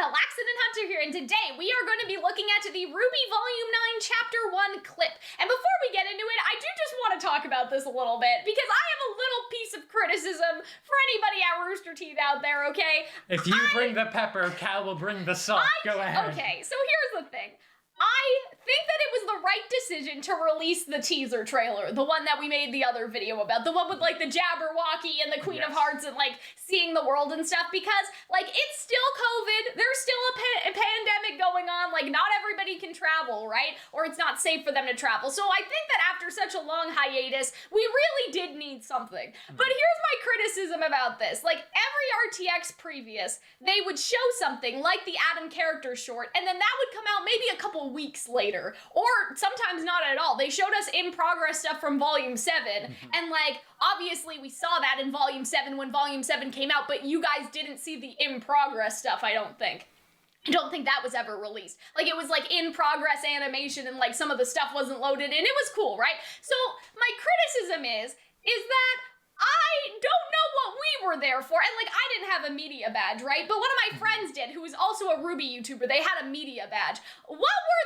Calxiyn and Hunter here, and today we are going to be looking at the RWBY Volume 9 Chapter 1 clip. And before we get into it, I do just want to talk about this a little bit, because I have a little piece of criticism for anybody at Rooster Teeth out there, okay? If you bring the pepper, Cal will bring the salt. Go ahead. Okay, so here's the thing. I think that it was the right decision to release the teaser trailer, the one that we made the other video about, the one with like the Jabberwocky and the Queen of Hearts and like seeing the world and stuff, because like it's still COVID, there's still a pandemic going on, like not everybody can travel, right? Or it's not safe for them to travel. So I think that after such a long hiatus, we really did need something. But here's my criticism about this. Like every RTX previous, they would show something like the Adam character short, and then that would come out maybe a couple weeks later, or sometimes not at all. They showed us in progress stuff from Volume 7, and like, obviously we saw that in Volume 7 when Volume 7 came out, but you guys didn't see the in progress stuff, I don't think. I don't think that was ever released. Like, it was like in progress animation and like some of the stuff wasn't loaded, and it was cool, right? So my criticism is that I don't know what we were there for, and like I didn't have a media badge, right? But one of my friends did, who was also a RWBY YouTuber. They had a media badge. What were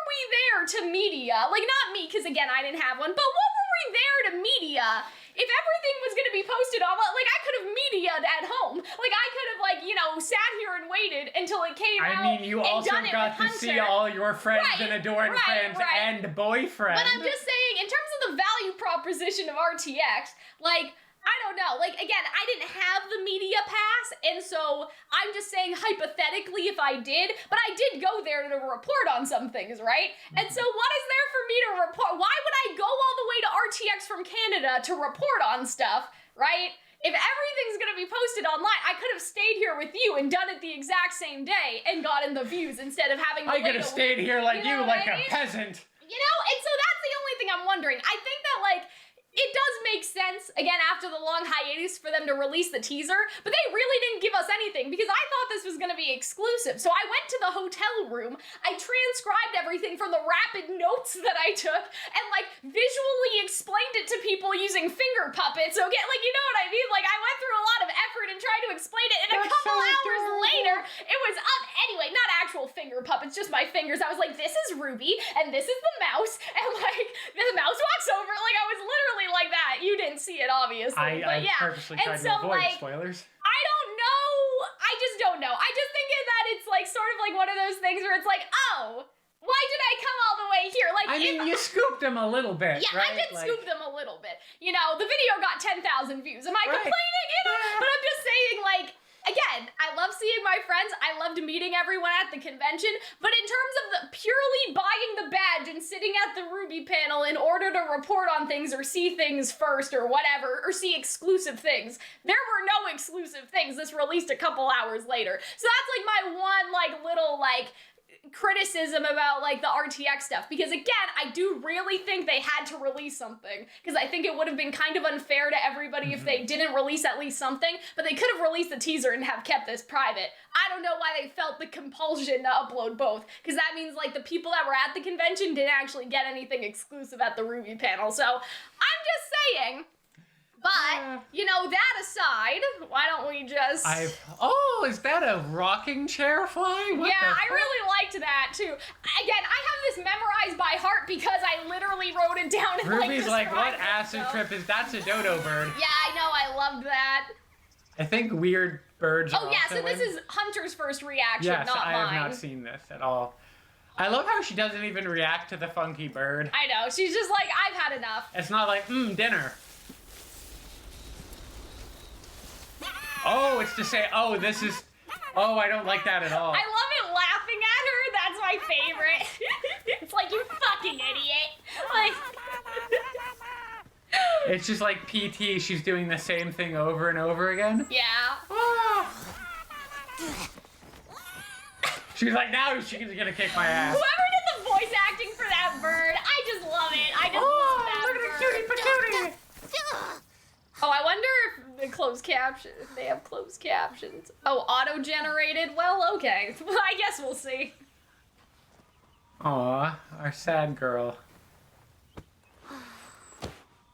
we there to media? Like not me, because again I didn't have one, but what were we there to media? If everything was gonna be posted on, like I could have media'd at home. Like I could have like, you know, sat here and waited until it came out. I mean, you also got to see all your friends and adoring friends and boyfriend. But I'm just saying, in terms of the value proposition of RTX, like, I don't know, like, again, I didn't have the media pass, and so I'm just saying hypothetically if I did, but I did go there to report on some things, right? And so what is there for me to report? Why would I go all the way to RTX from Canada to report on stuff, right? If everything's gonna be posted online, I could have stayed here with you and done it the exact same day and gotten the views instead of having to I could have stayed here like you, like a peasant. You know, and so that's the only thing I'm wondering. I think that, like, it does make sense, again, after the long hiatus for them to release the teaser, but they really didn't give us anything because I thought this was going to be exclusive. So I went to the hotel room, I transcribed everything from the rapid notes that I took, and like visually explained it to people using finger puppets, okay? Like, you know what I mean? Like, I went through a lot of effort and tried to explain it, and a couple hours later, it was up. Anyway, not actual finger puppets, just my fingers. I was like, this is RWBY, and this is the mouse, and like, the mouse walks over, like, I was literally like that. You didn't see it, obviously. I yeah. purposely tried to avoid spoilers. I don't know. I just don't know. I just think that it's like sort of like one of those things where it's like, oh, why did I come all the way here? Like, I mean, you scooped them a little bit, yeah, right? I did scoop them a little bit. You know, the video got 10,000 views. Am I complaining? You know? But I'm just saying, like, again, I love seeing my friends. I loved meeting everyone at the convention. But in terms of the purely buying the badge and sitting at the RWBY panel in order to report on things or see things first or whatever, or see exclusive things, there were no exclusive things. This released a couple hours later. So that's like my one like little like criticism about like the RTX stuff, because again, I do really think they had to release something, because I think it would have been kind of unfair to everybody if they didn't release at least something, but they could have released the teaser and have kept this private. I don't know why they felt the compulsion to upload both, because that means like the people that were at the convention didn't actually get anything exclusive at the RWBY panel. So I'm just saying. But, you know, that aside, why don't we just... Oh, is that a rocking chair fly? What I really liked that, too. Again, I have this memorized by heart because I literally wrote it down and RWBY's like, what acid trip is that? That's a dodo bird. Yeah, I know, I loved that. I think weird birds Oh, yeah, so this is Hunter's first reaction, not mine. Yes, I have not seen this at all. I love how she doesn't even react to the funky bird. I know, she's just like, I've had enough. It's not like, dinner. Oh, it's to say, oh, this is... Oh, I don't like that at all. I love it laughing at her. That's my favorite. It's like, you fucking idiot. Like... It's just like PT. She's doing the same thing over and over again. Yeah. Oh. She's like, now she's gonna kick my ass. Whoever did the voice acting for that bird, I just love it. I just love that bird. Look at the cutie patootie. Oh, I wonder if the closed caption, if they have closed captions. Oh, auto-generated? Well, okay. I guess we'll see. Aw, our sad girl.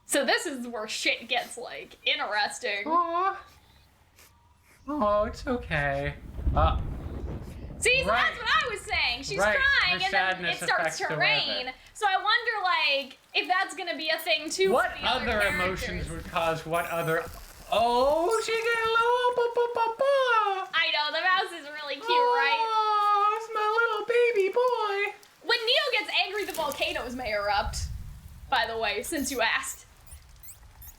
So this is where shit gets, like, interesting. Aw. Oh, it's okay. See, so that's what I was saying. She's Right. crying, Her and then sadness it starts affects to the rain. weather. So I wonder, like, if that's gonna be a thing too. What for the other characters. emotions would cause what other? Oh, she get a little ba-ba-ba-ba. I know, the mouse is really cute, right? Oh, it's my little baby boy. When Neo gets angry, the volcanoes may erupt. By the way, since you asked.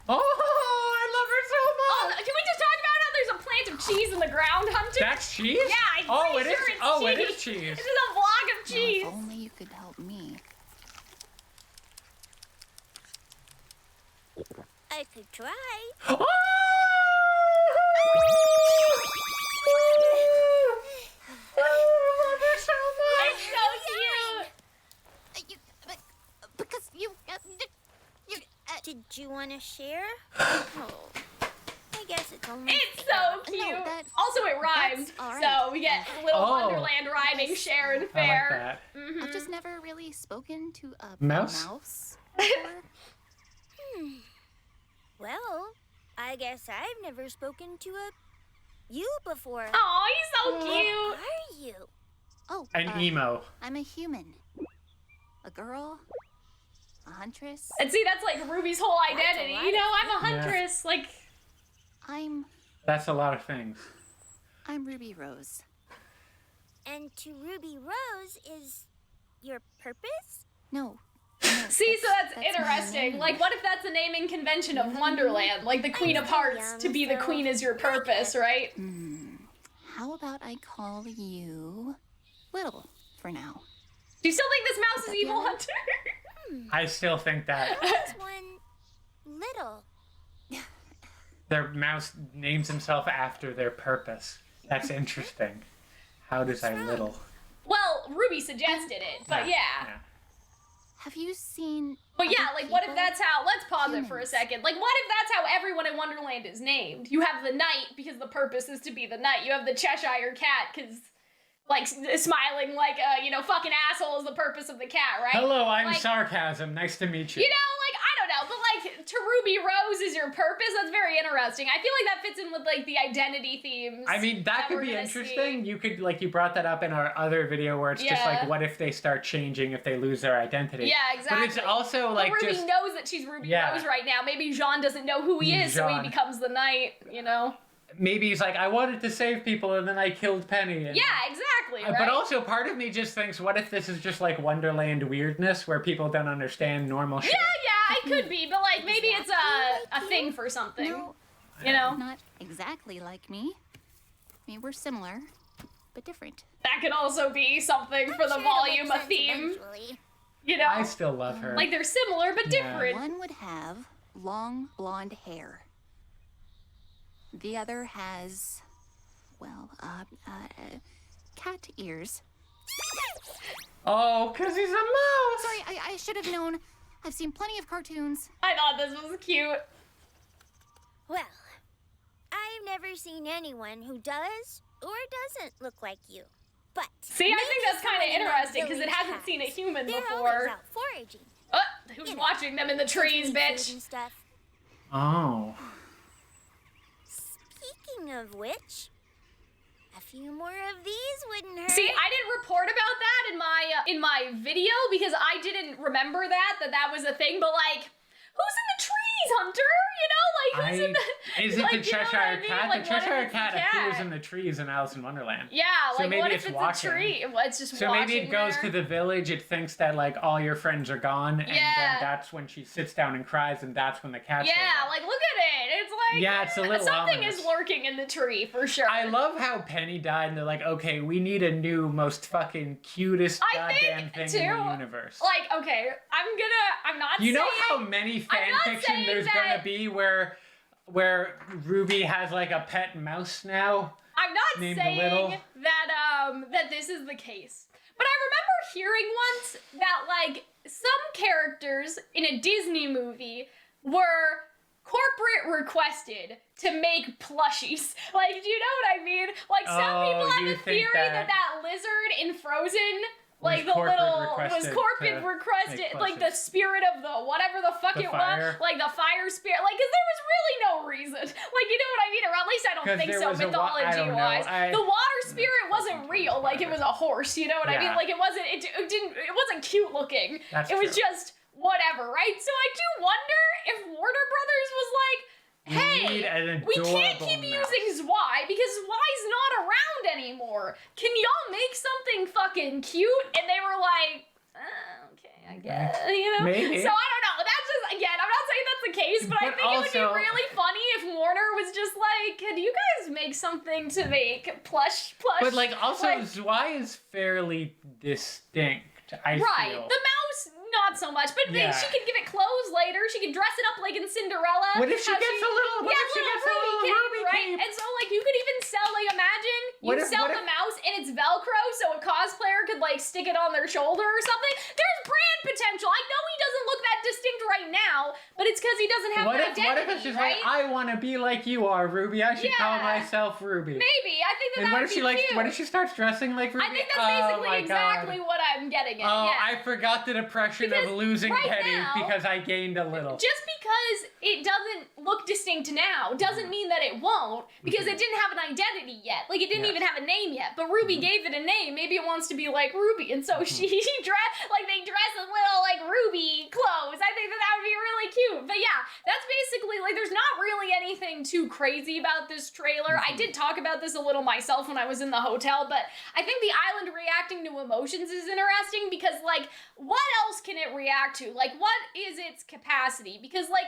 Oh, I love her so Oh, much. can we just talk about how there's a plant of cheese in the ground, Hunter? That's cheese? Yeah, I'm pretty sure it's cheese. It is cheese. This is a block of cheese. If only you could help me. I could try. Oh! I love her so much. It's so cute. Because you Did you want to share? Oh, I guess it's only. It's so cute. No, Also, it rhymes, all right. so we get little Oh. Wonderland rhyming, share and I like fair. that. I've just never really spoken to a Mouse? mouse before. Well, I guess I've never spoken to a you before. Oh, he's so Who cute. are you? Oh, An emo. I'm a human. A girl. A huntress. And see, that's like Ruby's whole identity. lot You know, of I'm a huntress. Like, I'm That's a lot of things. Ruby Rose. And to Ruby Rose is your purpose? No. see, so that's my interesting. name. Like, what if that's a naming convention of Wonderland? Like the Queen of Hearts, to be the queen is your purpose, right? How about I call you Little for now? Do you still think this mouse is evil, Hunter? I still think that This one, little. their mouse names himself after their purpose. That's interesting. How does I little? Well, Ruby suggested it, but yeah. Have you seen? But yeah, other like, what if people? that's how, let's pause it for a Humans. second. Like, what if that's how everyone in Wonderland is named? You have the knight, because the purpose is to be the knight. You have the Cheshire cat, because, like, smiling like a, you know, fucking asshole is the purpose of the cat, right? Hello, I'm Like, Sarcasm. Nice to meet you. You know, like, I don't know, but, like, to Ruby Rose is your purpose? That's very interesting. I feel like that fits in with, like, the identity themes. I mean, that could we're be gonna interesting. see. You could, like, you brought that up in our other video where it's just Yeah. like, what if they start changing if they lose their identity? Yeah, exactly. But it's also, like, Ruby just... knows that she's Ruby Yeah. Rose right now. Maybe Jean doesn't know who he is, so he Jean. becomes the knight, you know? Maybe he's like, I wanted to save people and then I killed Penny. And... Yeah, exactly, right? But also, part of me just thinks, what if this is just like Wonderland weirdness where people don't understand normal shit? Yeah, it could be, but like maybe it's a thing for something. No, You know? not exactly like me. I mean, we're similar, but different. That could also be something for the Sure, it'll volume, make a sense theme. eventually. You know? I still love her. Like they're similar but Yeah. different. One would have long blonde hair. The other has, well, cat ears. Oh, because he's a mouse! Sorry, I should have known. I've seen plenty of cartoons. I thought this was cute. Well, I've never seen anyone who does or doesn't look like you. But See, I think maybe that's kind of someone in our interesting because it village hasn't has. seen a human They're always before. out foraging. Who's You know, watching them in the trees, Food bitch? and stuff. Oh. Speaking of which, a few more of these wouldn't hurt. See, I didn't report about that in my video because I didn't remember that was a thing. But like, who's in the trees, Hunter? You know, like who's in the? Is it like, the you know what Cheshire I mean? Cat? Like, The what if Cheshire it's a Cat cat? appears in the trees in Alice in Wonderland. Yeah, So like maybe what it's if it's watching. a tree? Well, it's just So watching maybe it goes there. to the village, it thinks that like all your friends are gone, and Yeah. then that's when she sits down and cries, and that's when the cat shows Yeah, up. like look at it. It's like Yeah, it's a little something ominous. is lurking in the tree for sure. I love how Penny died, and they're like, okay, we need a new, most fucking cutest I goddamn think, thing in too, the universe. Like, okay, I'm not You know saying, how many I'm fan not fiction saying there's that- gonna be where Ruby has like a pet mouse now? I'm not named saying Little. that this is the case. But I remember hearing once that like some characters in a Disney movie were corporate requested to make plushies. Like, do you know what I mean? Like some Oh, people have you the think theory that- that lizard in Frozen like the corporate little was requested corporate to requested make like the plushies. spirit of the whatever the fuck The it fire? was, like the fire spirit, like because there was really no reason, like you know what I mean, or at least I don't 'Cause think there so was I don't know, mythology wise. I- The water spirit wasn't real. Like it was a horse. You know what I mean? Yeah. Like it wasn't cute looking. That's it was true. just whatever, right? So I do wonder if Warner Brothers was like, hey, we can't keep using Zwei because Zwei's not around anymore. Can y'all make something fucking cute? And they were like, okay, I guess, you know? Maybe. So I don't know. That's just, again, I'm not saying that's the case, but I But think it would also- be really funny if Warner was just like, can you guys make something to make plush? But like also Zwei is fairly distinct, I right. feel. The mouse, not so much, but Yeah. she could give it clothes later. She could dress it up like in Cinderella. What if she How gets a little- what if she gets a little ruby right? cape? And so like you could even sell, like imagine you What if- sell what the if- mouse and it's Velcro, so a cosplayer could like stick it on their shoulder or something. There's brand potential. I know he doesn't look that distinct right now, but it's because he doesn't have What an if identity, it's just right? like, I want to be like you are, Ruby. I should call Yeah. myself Ruby. Maybe. I think that And what would if she be likes? cute. What if she starts dressing like Ruby? I think that's Oh basically my exactly God. what I'm getting at. Oh, yeah. I forgot the depression Because of losing right pennies now- because I gained a little. Just because it doesn't look distinct now doesn't mean that it won't, because it didn't have an identity yet. Like, it didn't Yes. even have a name yet. But Ruby gave it a name. Maybe it wants to be like Ruby. And so she they dress in little, like, Ruby clothes. I think that would be really cute. But yeah, that's basically, like, there's not really anything too crazy about this trailer. I did talk about this a little myself when I was in the hotel, but I think the island reacting to emotions is interesting because, like, what else can it react to? Like, what is its capacity? Because, like,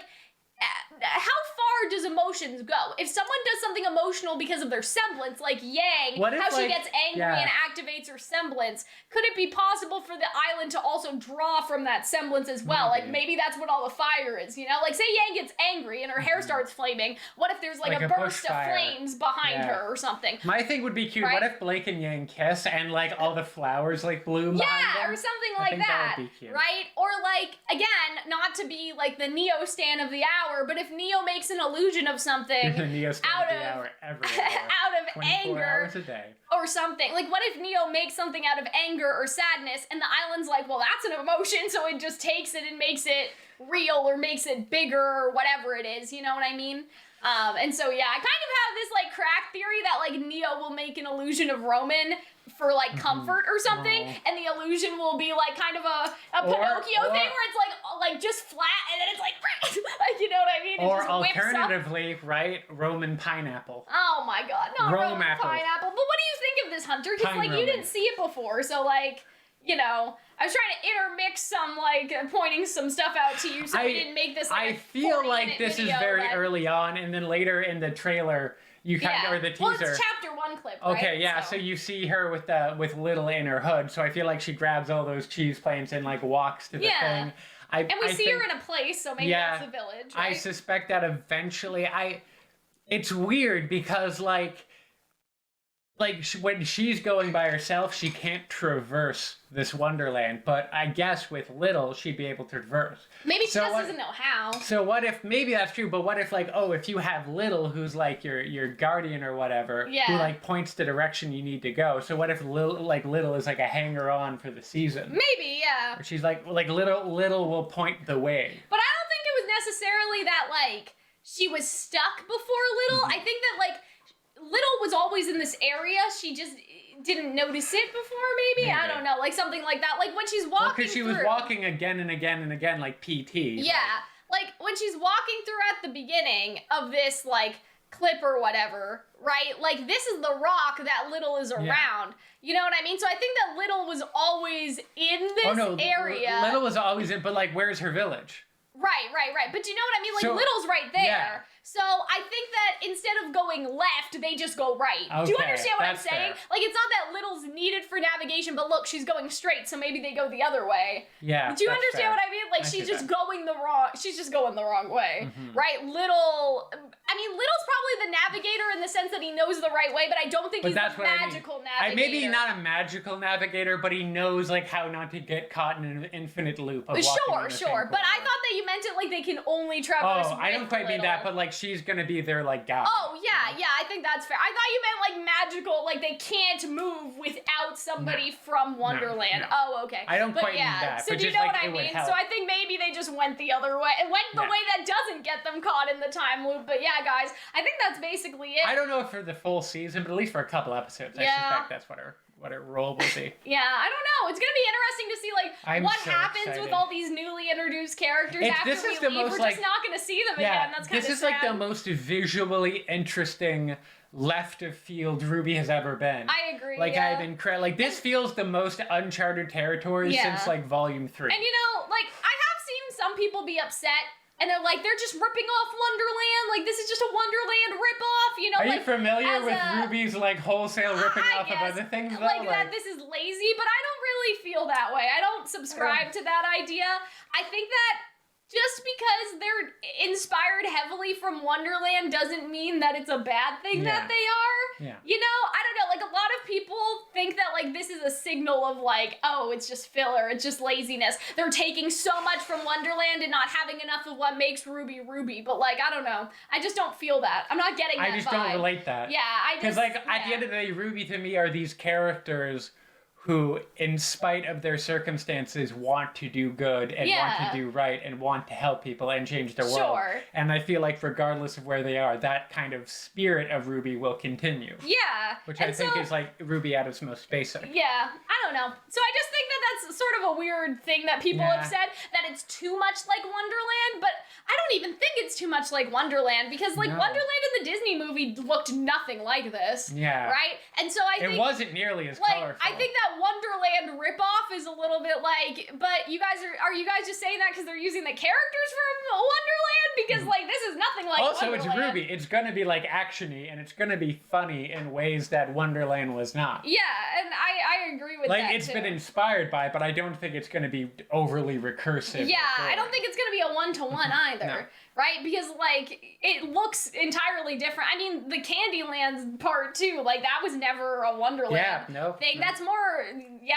how far does emotions go? If someone does something emotional because of their semblance, like Yang, What if, how she like, gets angry yeah. and activates her semblance, could it be possible for the island to also draw from that semblance as well? Like, maybe that's what all the fire is, you know? Like, say Yang gets angry and her hair starts flaming. What if there's, like a burst of bushfire. flames behind Yeah. her or something? My thing would be cute. Right? What if Blake and Yang kiss and like all the flowers like bloom behind Yeah, them? or something I like think that, would be cute. right? Or like, again, not to be like the Neo stan of the hour, but if Neo makes an illusion of something The Neo stand out of the of hour every out of 24 anger hours a day. or something, like what if Neo makes something out of anger or sadness, and the island's like, well, that's an emotion, so it just takes it and makes it real or makes it bigger or whatever it is, you know what I mean? And so yeah, I kind of have this like crack theory that like Neo will make an illusion of Roman for like comfort or something, Oh. and the illusion will be like kind of a Or- Pinocchio or- thing where it's like just flat and then it's like like, you know what I mean? It Or just whips up. alternatively, right, Roman pineapple. Oh my god, not Rome Roman apple. pineapple. But what do you think of this, Hunter? Because Pine like you Roman. didn't see it before, so like, you know, I was trying to intermix some like pointing some stuff out to you, so we didn't make this. Like, I a feel 40-minute like this is video very that- early on, and then later in the trailer, you kind of, or the teaser. Well, it's chapter 1 clip, right? Okay, yeah. So you see her with Little in her hood. So I feel like she grabs all those cheese plates and like walks to the Yeah. thing. And we I see think, her in a place, so maybe Yeah, that's the village, I right? suspect that eventually, it's weird because like when she's going by herself, she can't traverse this Wonderland. But I guess with Little, she'd be able to traverse. Maybe she So just what- doesn't know how. So what if, maybe that's true, but what if like, oh, if you have Little who's like your guardian or whatever, who Yeah. like points the direction you need to go. So what if Little is like a hanger-on for the season? Maybe, yeah. Or she's like Little will point the way. But I don't think it was necessarily that, like, she was stuck before Little. Mm-hmm. I think that, like, Little was always in this area. She just didn't notice it before, maybe? I Maybe. don't know. Like, something like that. Like, when she's Well, walking because she was through- walking again and again and again like PT. Yeah. Like, when she's walking through at the beginning of this, like, clip or whatever, right? Like, this is the rock that Little is around. You know what I mean? So I think that Little was always in this Oh no, area. Little was always in, but like, where's her village? Right. But you know what I mean? Like, So- Little's right there. yeah. So I think that instead of going left, they just go right. Do you Okay, understand what I'm that's saying? fair. Like, it's not that Little's needed for navigation, but look, she's going straight, so maybe they go the other way. Yeah. Do you that's understand fair. what I mean? Like, I she's see just that. going the wrong way, Mhm. right? Little's probably the navigator in the sense that he knows the right way, but I don't think But he's that's the what I mean. magical navigator. Maybe not a magical navigator, but he knows like how not to get caught in an infinite loop of walking in the same Sure. But I corridor. thought that you meant it like they can only traverse Oh, I don't with quite mean that, Little. but like she's gonna be their, like, guide. Oh, yeah, I think that's fair. I thought you meant, like, magical, like, they can't move without somebody from Wonderland. no. Oh, okay. I don't but quite yeah, mean that, so but do you just, know like, what I it would mean? help. So I think maybe they just went the other way. It went the way that doesn't get them caught in the time loop. But yeah, guys, I think that's basically it. I don't know if for the full season, but at least for a couple episodes, I suspect that's what her role will be. Yeah, I don't know. It's gonna be interesting to see I'm what so happens excited. with all these newly introduced characters after this we is the leave. most, We're just not gonna see them again. That's kind of this is sad. like the most visually interesting left of field RWBY has ever been. I agree. Like yeah. I've been like this feels the most uncharted territory since like Volume 3. And you know, like I have seen some people be upset. And they're like, they're just ripping off Wonderland. Like, this is just a Wonderland ripoff, you know? Are like, you familiar with a, RWBY's, like, wholesale ripping I off guess, of other things, though? Like, that this is lazy, but I don't really feel that way. I don't subscribe to that idea. I think that just because they're inspired heavily from Wonderland doesn't mean that it's a bad thing that they are. Yeah. You know, I don't know, like a lot of people think that like this is a signal of like, oh, it's just filler, it's just laziness. They're taking so much from Wonderland and not having enough of what makes RWBY RWBY. But like, I don't know. I just don't feel that. I'm not getting that I just vibe. don't relate that. Yeah, I just... Because like at the end of the day, RWBY to me are these characters who, in spite of their circumstances, want to do good and want to do right and want to help people and change the world. Sure. And I feel like regardless of where they are, that kind of spirit of RWBY will continue. Yeah. Which I think is like RWBY at its most basic. Yeah, I don't know. So I just think that that's sort of a weird thing that people have said, that it's too much like Wonderland, but I don't even think it's too much like Wonderland, because like Wonderland in the Disney movie looked nothing like this. Yeah. Right? And so I think... It wasn't nearly as like, colorful. I think that Wonderland ripoff is a little bit like, but you guys are you guys just saying that because they're using the characters from Wonderland? Because like this is nothing like also, Wonderland. it's RWBY. It's gonna be like actiony and it's gonna be funny in ways that Wonderland was not. Yeah, and I agree with that. Like it's been inspired by, but I don't think it's gonna be overly recursive. Yeah, I don't think it's gonna be a one-to-one either. No. Right? Because, like, it looks entirely different. I mean, the Candyland part, too, like, that was never a Wonderland thing. No. That's more,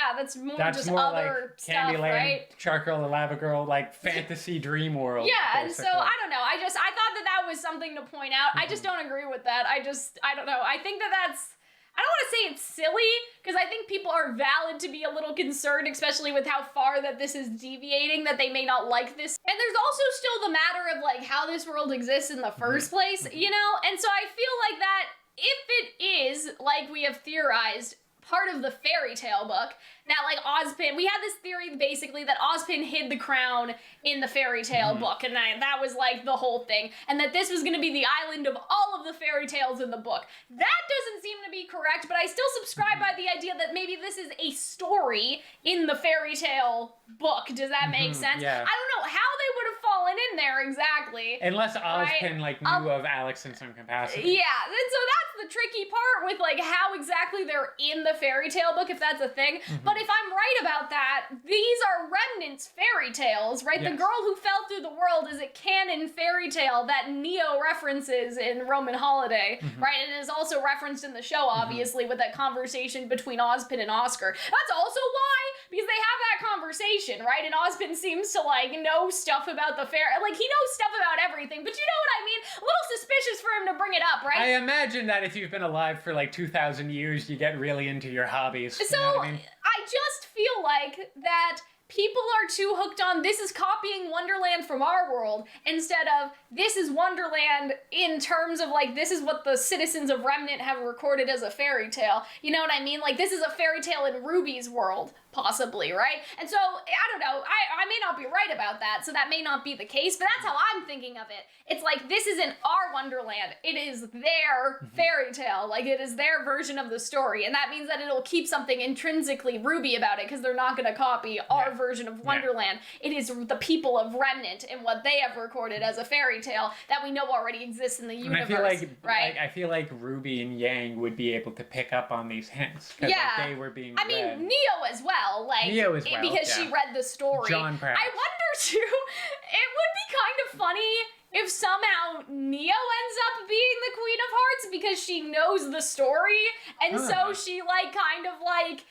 that's more just more other like stuff, Candyland, right? Charcoal the Lava Girl, like, fantasy dream world. Yeah, basically. and so, I don't know. I thought that was something to point out. I just don't agree with that. I don't know. I think that's... I don't want to say it's silly, because I think people are valid to be a little concerned, especially with how far that this is deviating, that they may not like this. And there's also still the matter of, like, how this world exists in the first place, you know? And so I feel like that if it is, like we have theorized, part of the fairy tale book, that, like, Ozpin, we had this theory, basically, that Ozpin hid the crown in the fairy tale book, and that was, like, the whole thing, and that this was gonna be the island of all of the fairy tales in the book. That doesn't seem to be correct, but I still subscribe by the idea that maybe this is a story in the fairy tale book. Does that make sense? Yeah. I don't know how they would have fallen in there exactly. Unless Ozpin, right? like, knew of Alex in some capacity. Yeah, and so that's the tricky part with, like, how exactly they're in the fairy tale book, if that's a thing. But if I'm right about that, these are Remnant's fairy tales, right? Yes. The girl who fell through the world is a canon fairy tale that Neo references in Roman Holiday, right? And it is also referenced in the show, obviously, with that conversation between Ozpin and Oscar. That's also why, because they have that conversation, right? And Ozpin seems to, like, know stuff about the fairy, like, he knows stuff about everything, but you know what I mean? A little suspicious for him to bring it up, right? I imagine that if you've been alive for, like, 2,000 years, you get really into your hobbies. So, you know what I mean? I just feel like that people are too hooked on this is copying Wonderland from our world instead of this is Wonderland in terms of like this is what the citizens of Remnant have recorded as a fairy tale. You know what I mean? Like this is a fairy tale in RWBY's world, possibly, right? And so, I don't know, I may not be right about that, so that may not be the case, but that's how I'm thinking of it. It's like this isn't our Wonderland, it is their fairy tale, like it is their version of the story, and that means that it'll keep something intrinsically RWBY about it, because they're not going to copy our version of Wonderland. It is the people of Remnant and what they have recorded as a fairy tale that we know already exists in the universe, and I feel like, right? I feel like RWBY and Yang would be able to pick up on these hints, because like, they were being I mean, read. Neo as well, like, Neo as well, because she read the story. John, perhaps. I wonder, too, it would be kind of funny if somehow Neo ends up being the Queen of Hearts because she knows the story, and so she, like, kind of, like,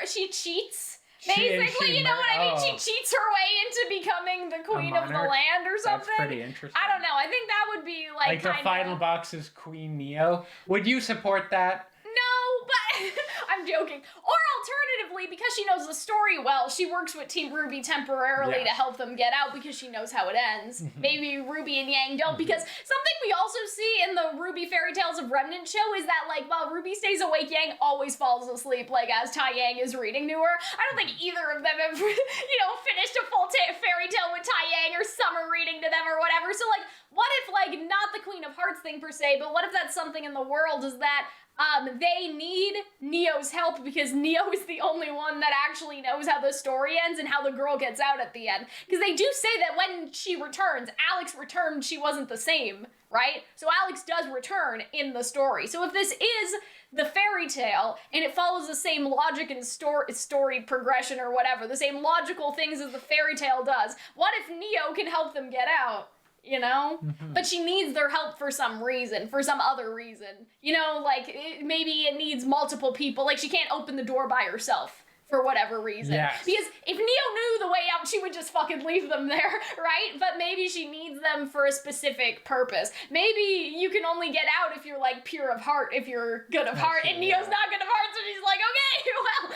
she cheats. Basically, you know what I mean? She cheats her way into becoming the queen of the land or something. That's pretty interesting. I don't know. I think that would be like the final box is Queen Neo. Would you support that? No, but I'm joking. Or alternatively, because she knows the story well, she works with Team RWBY temporarily to help them get out because she knows how it ends. Maybe Ruby and Yang don't, because something we also see in the RWBY Fairy Tales of Remnant show is that, like, while Ruby stays awake, Yang always falls asleep, like, as Tai Yang is reading to her. I don't think either of them have, finished a full fairy tale with Tai Yang or Summer reading to them or whatever. So, like, what if, like, not the Queen of Hearts thing per se, but what if that's something in the world is that they need Neo's help because Neo is the only one that actually knows how the story ends and how the girl gets out at the end. Because they do say that when she returns, Alex returned, she wasn't the same, right? So Alex does return in the story. So if this is the fairy tale and it follows the same logic and story progression or whatever, the same logical things as the fairy tale does, what if Neo can help them get out? But she needs their help for some reason, for some other reason. Maybe it needs multiple people. Like, she can't open the door by herself for whatever reason. Yes. Because if Neo knew the way out, she would just fucking leave them there, right? But maybe she needs them for a specific purpose. Maybe you can only get out if you're, like, pure of heart, if you're good of heart, and Neo's not good of heart, so she's like, okay, well,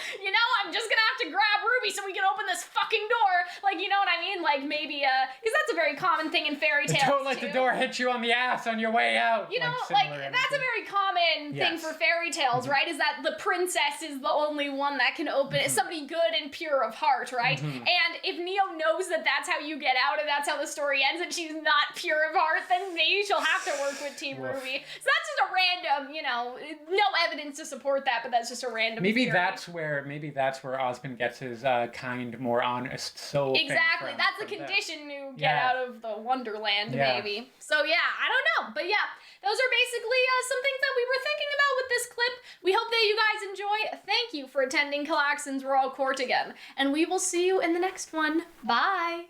I'm just gonna have to grab Ruby so we can open this fucking door. Like, you know what I mean? Like, maybe, because that's a very common thing in fairy tales, Don't let the door hit you on the ass on your way out. That's a very common thing for fairy tales, right? Is that the princess is the only one that can open it. Somebody good and pure of heart, right? And if Neo knows that that's how you get out and that's how the story ends and she's not pure of heart, then maybe she'll have to work with Team RWBY. So that's just a random, no evidence to support that, but that's just a random Maybe theory. that's where Osmond gets his kind, more honest soul. Exactly. That's the condition to get out of the Wonderland, maybe. So yeah, I don't know. But yeah, those are basically some things that we were thinking about with this clip. We hope that you guys enjoy. Thank you for attending Calxiyn's Royal Court again. And we will see you in the next one. Bye!